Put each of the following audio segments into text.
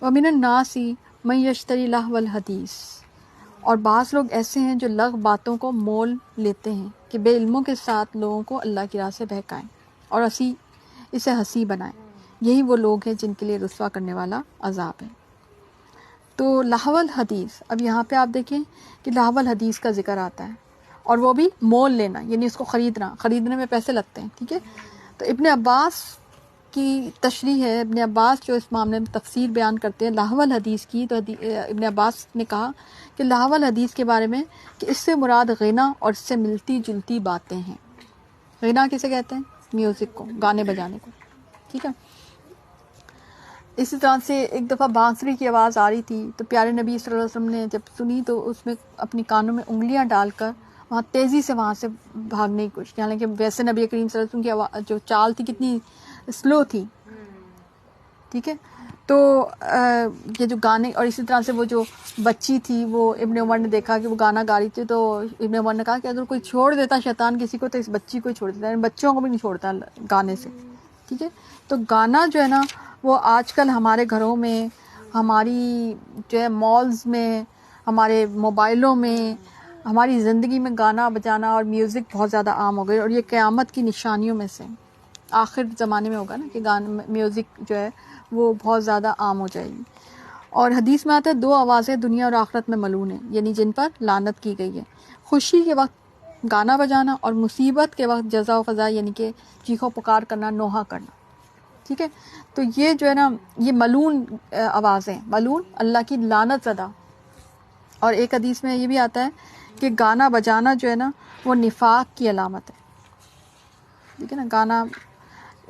وَمِنَ النَّاسِ مَن يَشْتَرِي لَهْوَ الْحَدِيثِ، اور بعض لوگ ایسے ہیں جو لغو باتوں کو مول لیتے ہیں کہ بے علموں کے ساتھ لوگوں کو اللہ کی راہ سے بہکائیں اور اسے ہنسی بنائیں، یہی وہ لوگ ہیں جن کے لیے رسوا کرنے والا عذاب ہے۔ تو لہو الحدیث، اب یہاں پہ آپ دیکھیں کہ لہو الحدیث کا ذکر آتا ہے، اور وہ بھی مول لینا، یعنی اس کو خریدنے میں پیسے لگتے ہیں، ٹھیک ہے۔ تو ابن عباس کی تشریح ہے، ابن عباس جو اس معاملے میں تفسیر بیان کرتے ہیں لہو الحدیث کی، تو ابن عباس نے کہا کہ لہو الحدیث کے بارے میں کہ اس سے مراد غنا اور اس سے ملتی جلتی باتیں ہیں۔ غنا کسے کہتے ہیں؟ میوزک کو، گانے بجانے کو، ٹھیک ہے۔ اسی طرح سے ایک دفعہ بانسری کی آواز آ رہی تھی، تو پیارے نبی صلی اللہ علیہ وسلم نے جب سنی تو اس میں اپنی کانوں میں انگلیاں ڈال کر وہاں تیزی سے وہاں سے بھاگنے کی کوشش کی، حالانکہ ویسے نبی کریم صلی اللہ علیہ وسلم کی جو چال تھی کتنی سلو تھی، ٹھیک ہے۔ تو یہ جو گانے، اور اسی طرح سے وہ جو بچی تھی، وہ ابن عمر نے دیکھا کہ وہ گانا گا رہی تھی، تو ابن عمر نے کہا کہ اگر کوئی چھوڑ دیتا شیطان کسی کو تو اس بچی کو ہی چھوڑ دیتا ہے، بچوں کو بھی نہیں چھوڑتا گانے سے، ٹھیک ہے۔ تو گانا جو ہے نا وہ آج کل ہمارے گھروں میں، ہماری جو ہے مالز میں، ہمارے موبائلوں میں، ہماری زندگی میں گانا بجانا اور میوزک بہت زیادہ عام ہو گئی، اور یہ قیامت کی نشانیوں میں سے آخر زمانے میں ہوگا نا کہ میوزک جو ہے وہ بہت زیادہ عام ہو جائے گی۔ اور حدیث میں آتا ہے 2 آوازیں دنیا اور آخرت میں ملعون ہیں، یعنی جن پر لعنت کی گئی ہے، خوشی کے وقت گانا بجانا اور مصیبت کے وقت جزا و فضا، یعنی کہ چیخو پکار کرنا، نوحہ کرنا، ٹھیک ہے۔ تو یہ جو ہے نا یہ ملعون آوازیں، ملعون اللہ کی لعنت زدہ۔ اور ایک حدیث میں یہ بھی آتا ہے کہ گانا بجانا جو ہے نا وہ نفاق کی علامت ہے، ٹھیک ہے نا،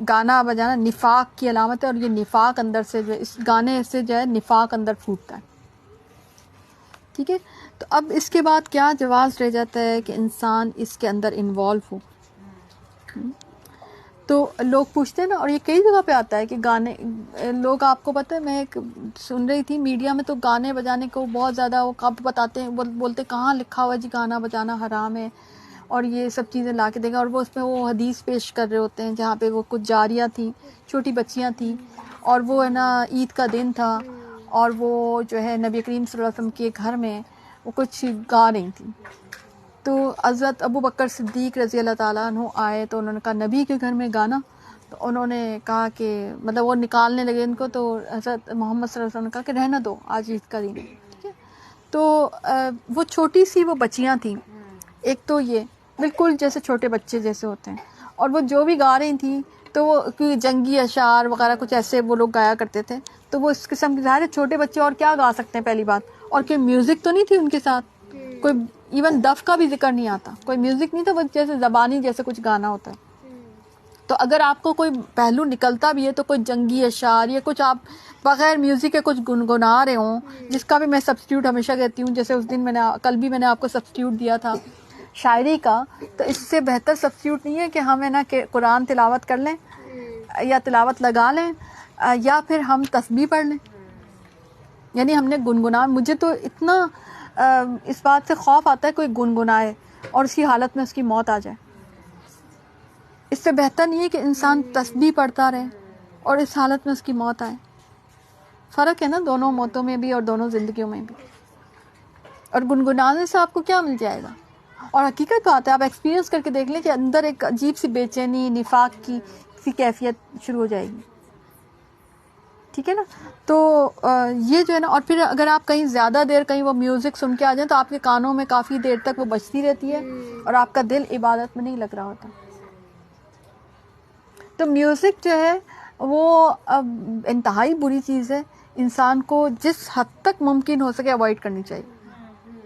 گانا بجانا نفاق کی علامت ہے، اور یہ نفاق اندر سے جو ہے اس گانے سے جو ہے نفاق اندر پھوٹتا ہے، ٹھیک ہے۔ تو اب اس کے بعد کیا جواز رہ جاتا ہے کہ انسان اس کے اندر انوالو ہو۔ تو لوگ پوچھتے ہیں نا، اور یہ کئی جگہ پہ آتا ہے کہ گانے، لوگ، آپ کو پتہ ہے میں ایک سن رہی تھی میڈیا میں، تو گانے بجانے کو بہت زیادہ وہ کب بتاتے ہیں، بولتے کہاں لکھا ہوا ہے جی گانا بجانا حرام ہے، اور یہ سب چیزیں لا کے دیں گے، اور وہ اس میں وہ حدیث پیش کر رہے ہوتے ہیں جہاں پہ وہ کچھ جاریہ تھیں، چھوٹی بچیاں تھیں، اور وہ ہے نا عید کا دن تھا، اور وہ جو ہے نبی کریم صلی اللہ علیہ وسلم کے گھر میں وہ کچھ گا رہی تھیں۔ تو حضرت ابو بکر صدیق رضی اللہ تعالیٰ عنہ آئے، تو انہوں نے کہا نبی کے گھر میں گانا، تو انہوں نے کہا کہ مطلب وہ نکالنے لگے ان کو، تو حضرت محمد صلی اللہ علیہ وسلم نے کہا کہ رہنا دو، آج عید کا دن ہے، ٹھیک ہے۔ تو وہ چھوٹی سی وہ بچیاں تھیں، ایک تو یہ بالکل جیسے چھوٹے بچے جیسے ہوتے ہیں، اور وہ جو بھی گا رہی تھیں تو وہ کوئی جنگی اشعار وغیرہ کچھ ایسے وہ لوگ گایا کرتے تھے، تو وہ اس قسم کے، ظاہر ہے چھوٹے بچے اور کیا گا سکتے ہیں پہلی بات، اور کوئی میوزک تو نہیں تھی ان کے ساتھ، کوئی ایون دف کا بھی ذکر نہیں آتا، کوئی میوزک نہیں تھا، بس جیسے زبانی جیسے کچھ گانا ہوتا ہے۔ تو اگر آپ کو کوئی پہلو نکلتا بھی ہے تو کوئی جنگی اشعار یا کچھ آپ بغیر میوزک کے کچھ گنگنا رہے ہوں، جس کا بھی میں سبسٹیوٹ ہمیشہ کہتی ہوں، جیسے اس دن کل بھی میں نے آپ کو سبسٹیوٹ دیا تھا شاعری کا، تو اس سے بہتر سبسٹیوٹ نہیں ہے کہ ہم ہے نا کہ قرآن تلاوت کر لیں یا تلاوت لگا لیں یا پھر ہم تسبیح پڑھ لیں، یعنی ہم نے گنگنا، مجھے تو اتنا اس بات سے خوف آتا ہے کوئی گنگنائے اور اس کی حالت میں اس کی موت آ جائے۔ اس سے بہتر نہیں ہے کہ انسان تسبیح پڑھتا رہے اور اس حالت میں اس کی موت آئے۔ فرق ہے نا دونوں موتوں میں بھی اور دونوں زندگیوں میں بھی۔ اور گنگنانے سے آپ کو کیا مل جائے گا؟ اور حقیقت بات ہے، آپ ایکسپیرینس کر کے دیکھ لیں کہ اندر ایک عجیب سی بے چینی، نفاق کی سی کیفیت شروع ہو جائے گی، ٹھیک ہے نا۔ تو یہ جو ہے نا، اور پھر اگر آپ کہیں زیادہ دیر کہیں وہ میوزک سن کے آ جائیں تو آپ کے کانوں میں کافی دیر تک وہ بجتی رہتی ہے اور آپ کا دل عبادت میں نہیں لگ رہا ہوتا۔ تو میوزک جو ہے وہ انتہائی بری چیز ہے، انسان کو جس حد تک ممکن ہو سکے اوائڈ کرنی چاہیے۔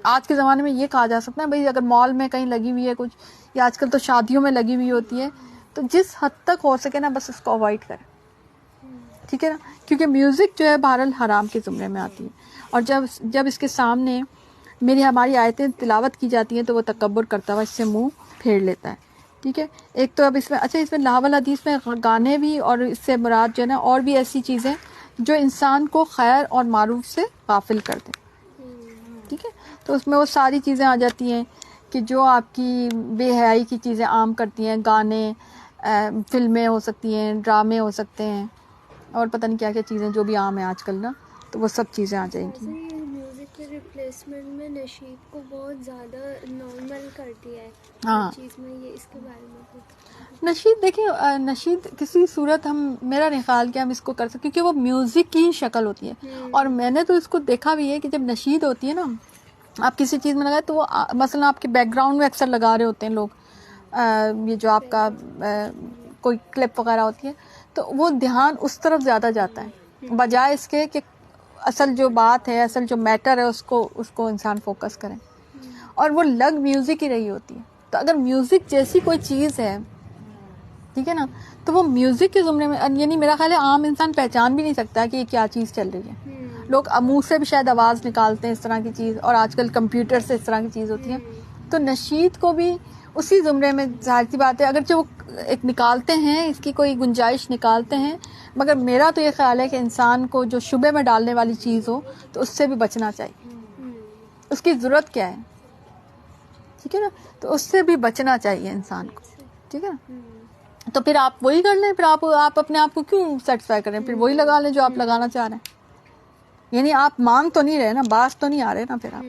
آج کے زمانے میں یہ کہا جا سکتا ہے بھئی اگر مال میں کہیں لگی ہوئی ہے کچھ، یا آج کل تو شادیوں میں لگی ہوئی ہوتی ہے، تو جس حد تک ہو سکے نا بس اس کو اوائڈ کریں، ٹھیک ہے نا، کیونکہ میوزک جو ہے بہرحال حرام کے زمرے میں آتی ہے، اور جب اس کے سامنے ہماری آیتیں تلاوت کی جاتی ہیں تو وہ تکبر کرتا ہوا اس سے منہ پھیر لیتا ہے، ٹھیک ہے۔ ایک تو اب اس میں اس میں لاول حدیث میں گانے بھی، اور اس سے مراد جو ہے نا اور بھی ایسی چیزیں جو انسان کو خیر اور معروف سے غافل کر دیں، ٹھیک ہے۔ تو اس میں وہ ساری چیزیں آ جاتی ہیں کہ جو آپ کی بے حیائی کی چیزیں عام کرتی ہیں، گانے، فلمیں ہو سکتی ہیں، ڈرامے ہو سکتے ہیں، اور پتہ نہیں کیا کیا چیزیں جو بھی عام ہیں آج کل نا، تو وہ سب چیزیں آ جائیں گی. میوزک کے ریپلیسمنٹ میں نشید کو بہت زیادہ نارمل کر دیا ہے ہاں چیز میں، یہ اس کے بارے میں کچھ. نشید دیکھیں، نشید کسی صورت میرا نہیں خیال کہ ہم اس کو کر سکتے، کیونکہ وہ میوزک کی شکل ہوتی ہے. اور میں نے تو اس کو دیکھا بھی ہے کہ جب نشید ہوتی ہے نا، آپ کسی چیز میں لگائے تو وہ مثلا آپ کے بیک گراؤنڈ میں اکثر لگا رہے ہوتے ہیں لوگ، یہ جو آپ کا کوئی کلپ وغیرہ ہوتی ہے، تو وہ دھیان اس طرف زیادہ جاتا ہے بجائے اس کے کہ اصل جو بات ہے، اصل جو میٹر ہے اس کو انسان فوکس کرے. اور وہ لگ میوزک ہی رہی ہوتی ہے. تو اگر میوزک جیسی کوئی چیز ہے، ٹھیک ہے نا، تو وہ میوزک کے زمرے میں، یعنی میرا خیال ہے عام انسان پہچان بھی نہیں سکتا کہ یہ کیا چیز چل رہی ہے. لوگ منہ سے بھی شاید آواز نکالتے ہیں اس طرح کی چیز، اور آج کل کمپیوٹر سے اس طرح کی چیز ہوتی ہے. تو نشید کو بھی اسی زمرے میں ظاہر سی بات ہے، اگرچہ وہ ایک نکالتے ہیں، اس کی کوئی گنجائش نکالتے ہیں، مگر میرا تو یہ خیال ہے کہ انسان کو جو شبے میں ڈالنے والی چیز ہو تو اس سے بھی بچنا چاہیے. اس کی ضرورت کیا ہے، ٹھیک ہے نا، تو اس سے بھی بچنا چاہیے انسان کو. ٹھیک ہے نا، تو پھر آپ وہی کر لیں، پھر آپ اپنے آپ کو کیوں سیٹسفائی کریں، پھر وہی لگا لیں جو آپ لگانا چاہ رہے ہیں. یعنی آپ مانگ تو نہیں رہے نا، باز تو نہیں آ رہے نا پھر آپ.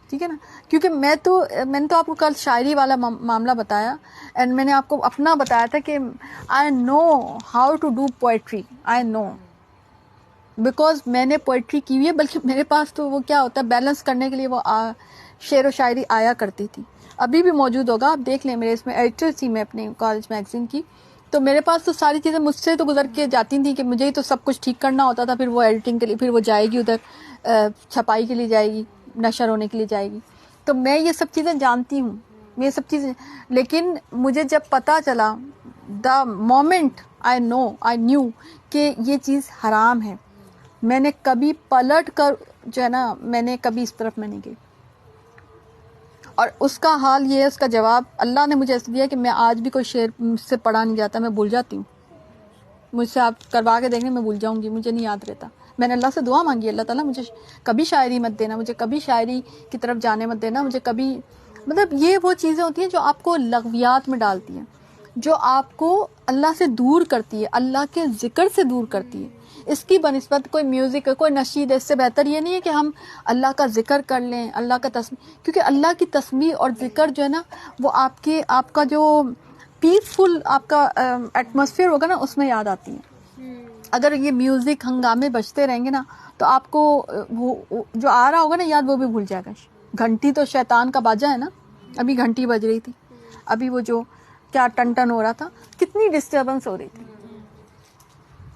ٹھیک ہے نا، کیونکہ میں نے تو آپ کو کل شاعری والا معاملہ بتایا، اینڈ میں نے آپ کو اپنا بتایا تھا کہ I know how to do poetry, I know because میں نے پوئٹری کی ہوئی ہے. بلکہ میرے پاس تو وہ کیا ہوتا ہے، بیلنس کرنے کے لیے وہ شعر و شاعری آیا کرتی تھی، ابھی بھی موجود ہوگا، آپ دیکھ لیں. میرے اس میں ایڈیٹر تھی میں اپنے کالج میگزین کی، تو میرے پاس تو ساری چیزیں مجھ سے تو گزر کے جاتی تھیں کہ مجھے ہی تو سب کچھ ٹھیک کرنا ہوتا تھا. پھر وہ ایڈیٹنگ کے لیے، پھر وہ جائے گی ادھر چھپائی کے لیے جائے گی، نشر ہونے کے لیے جائے گی. تو میں یہ سب چیزیں جانتی ہوں، یہ سب چیزیں. لیکن مجھے جب پتا چلا، دا مومنٹ آئی نیو کہ یہ چیز حرام ہے، میں نے کبھی پلٹ کر جو ہے نا، میں نے کبھی اس طرف میں نہیں گئی. اور اس کا حال یہ ہے، اس کا جواب اللہ نے مجھے ایسے دیا کہ میں آج بھی کوئی شعر مجھ سے پڑھا نہیں جاتا، میں بھول جاتی ہوں. مجھ سے آپ کروا کے دیکھیں، میں بھول جاؤں گی، مجھے نہیں یاد رہتا. میں نے اللہ سے دعا مانگی، اللہ تعالیٰ مجھے کبھی شاعری مت دینا، مجھے کبھی شاعری کی طرف جانے مت دینا، مجھے کبھی، مطلب یہ وہ چیزیں ہوتی ہیں جو آپ کو لغویات میں ڈالتی ہیں، جو آپ کو اللہ سے دور کرتی ہے، اللہ کے ذکر سے دور کرتی ہے. اس کی بنسبت کوئی میوزک، کوئی نشید، اس سے بہتر یہ نہیں ہے کہ ہم اللہ کا ذکر کر لیں، اللہ کا تسبیح، کیونکہ اللہ کی تسبیح اور ذکر جو ہے نا، وہ آپ کا جو پیسفل آپ کا ایٹماسفیئر ہوگا نا، اس میں یاد آتی ہیں. اگر یہ میوزک ہنگامے بجتے رہیں گے نا، تو آپ کو وہ جو آ رہا ہوگا نا یاد، وہ بھی بھول جائے گا. گھنٹی تو شیطان کا باجا ہے نا، ابھی گھنٹی بج رہی تھی، ابھی وہ جو کیا ٹن ٹن ہو رہا تھا، کتنی ڈسٹربنس ہو رہی تھی.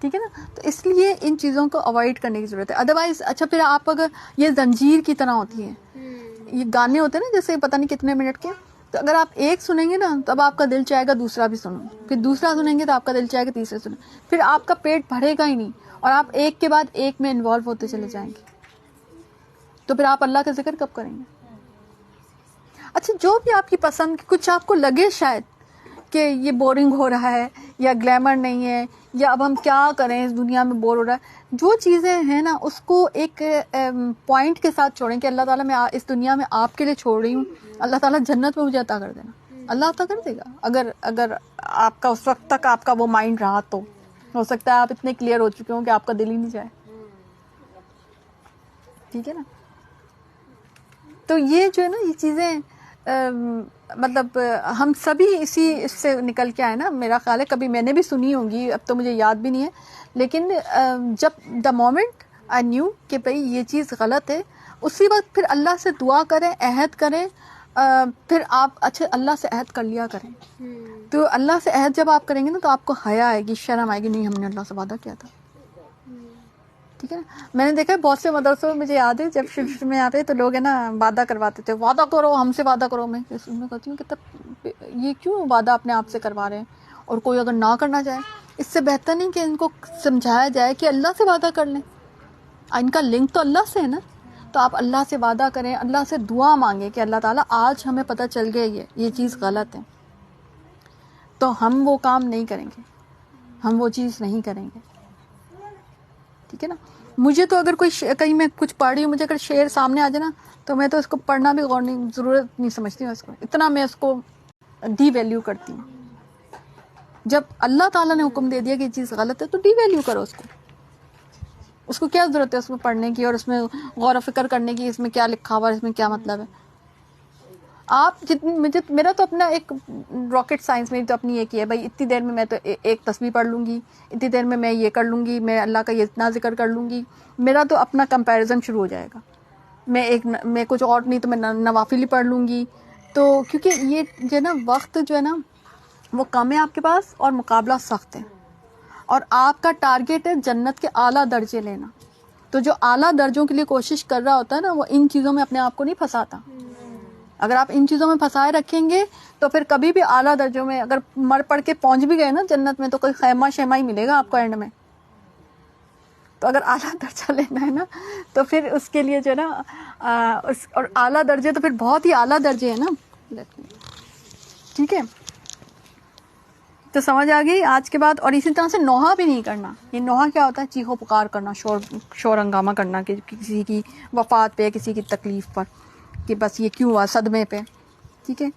ٹھیک ہے نا، تو اس لیے ان چیزوں کو اوائڈ کرنے کی ضرورت ہے. ادروائز اچھا، پھر آپ اگر یہ زنجیر کی طرح ہوتی ہے، یہ گانے ہوتے ہیں نا جیسے پتہ نہیں کتنے منٹ کے، تو اگر آپ ایک سنیں گے نا، تب آپ کا دل چاہے گا دوسرا بھی سنو، پھر دوسرا سنیں گے تو آپ کا دل چاہے گا تیسرا سنیں، پھر آپ کا پیٹ بھرے گا ہی نہیں، اور آپ ایک کے بعد ایک میں انوالو ہوتے چلے جائیں گے. تو پھر آپ اللہ کا ذکر کب کریں گے؟ اچھا، جو بھی آپ کی پسند، کچھ آپ کو لگے شاید کہ یہ بورنگ ہو رہا ہے، یا گلیمر نہیں ہے، یا اب ہم کیا کریں، اس دنیا میں بور ہو رہا ہے، جو چیزیں ہیں نا، اس کو ایک پوائنٹ کے ساتھ چھوڑیں کہ اللہ تعالیٰ میں اس دنیا میں آپ کے لیے چھوڑ رہی ہوں، اللہ تعالیٰ جنت میں مجھے عطا کر دینا. اللہ عطا کر دے گا، اگر آپ کا اس وقت تک آپ کا وہ مائنڈ رہا تو. ہو سکتا ہے آپ اتنے کلیئر ہو چکے ہوں کہ آپ کا دل ہی نہیں جائے. ٹھیک ہے نا، تو یہ جو ہے نا، یہ چیزیں مطلب ہم سبھی اس سے نکل کے آئے نا. میرا خیال ہے کبھی میں نے بھی سنی ہوں گی، اب تو مجھے یاد بھی نہیں ہے، لیکن جب دا مومنٹ آئی نیو کہ بھئی یہ چیز غلط ہے، اسی وقت پھر اللہ سے دعا کریں، عہد کریں. پھر آپ اچھا اللہ سے عہد کر لیا کریں، تو اللہ سے عہد جب آپ کریں گے نا، تو آپ کو حیا آئے گی، شرم آئے گی، نہیں ہم نے اللہ سے وعدہ کیا تھا. ٹھیک ہے نا، میں نے دیکھا ہے بہت سے مدرسوں میں، مجھے یاد ہے جب شفٹ میں آتے تو لوگ ہے نا وعدہ کرواتے تھے، وعدہ کرو ہم سے، وعدہ کرو. میں کہتی ہوں کہ تب یہ کیوں وعدہ اپنے آپ سے کروا رہے ہیں، اور کوئی اگر نہ کرنا چاہے، اس سے بہتر نہیں کہ ان کو سمجھایا جائے کہ اللہ سے وعدہ کر لیں. ان کا لنک تو اللہ سے ہے نا، تو آپ اللہ سے وعدہ کریں، اللہ سے دعا مانگیں کہ اللہ تعالیٰ آج ہمیں پتہ چل گیا یہ چیز غلط ہے، تو ہم وہ کام نہیں کریں گے، ہم وہ چیز نہیں کریں گے. ٹھیک ہے نا. مجھے تو اگر کوئی کہیں میں کچھ پڑھ رہی ہوں، مجھے اگر شعر سامنے آ جائے نا، تو میں تو اس کو پڑھنا بھی غور نہیں، ضرورت نہیں سمجھتی ہوں اس کو، اتنا میں اس کو ڈی ویلیو کرتی ہوں. جب اللہ تعالیٰ نے حکم دے دیا کہ یہ چیز غلط ہے، تو ڈی ویلیو کرو اس کو. اس کو کیا ضرورت ہے اس میں پڑھنے کی اور اس میں غور و فکر کرنے کی، اس میں کیا لکھا ہوا ہے، اس میں کیا مطلب ہے. آپ جتنی میرا تو اپنا ایک راکٹ سائنس میں تو اپنی ایک ہی ہے بھائی، اتنی دیر میں تو ایک تسبیح پڑھ لوں گی، اتنی دیر میں یہ کر لوں گی، میں اللہ کا یہ اتنا ذکر کر لوں گی. میرا تو اپنا کمپیریزن شروع ہو جائے گا. میں کچھ اور نہیں تو میں نوافل ہی پڑھ لوں گی. تو کیونکہ یہ جو ہے نا وقت جو ہے نا وہ کم ہے آپ کے پاس اور مقابلہ سخت ہے، اور آپ کا ٹارگیٹ ہے جنت کے اعلیٰ درجے لینا. تو جو اعلیٰ درجوں کے لیے کوشش کر رہا ہوتا ہے نا وہ ان چیزوں میں اپنے آپ کو نہیں پھنساتا. اگر آپ ان چیزوں میں پھنسائے رکھیں گے تو پھر کبھی بھی اعلیٰ درجوں میں اگر مر پڑ کے پہنچ بھی گئے نا جنت میں تو کوئی خیمہ شیمہ ہی ملے گا آپ کو اینڈ میں. تو اگر اعلیٰ درجہ لینا ہے نا تو پھر اس کے لیے جو ہے نا اور اعلیٰ درجے تو پھر بہت ہی اعلیٰ درجے ہیں نا. ٹھیک ہے، تو سمجھ آ گئی آج کے بعد. اور اسی طرح سے نوحہ بھی نہیں کرنا. یہ نوحہ کیا ہوتا ہے؟ چیخو پکار کرنا، شور ہنگامہ کرنا کہ کسی کی وفات پہ، کسی کی تکلیف پر، کہ بس یہ کیوں ہوا، صدمے پہ. ٹھیک ہے،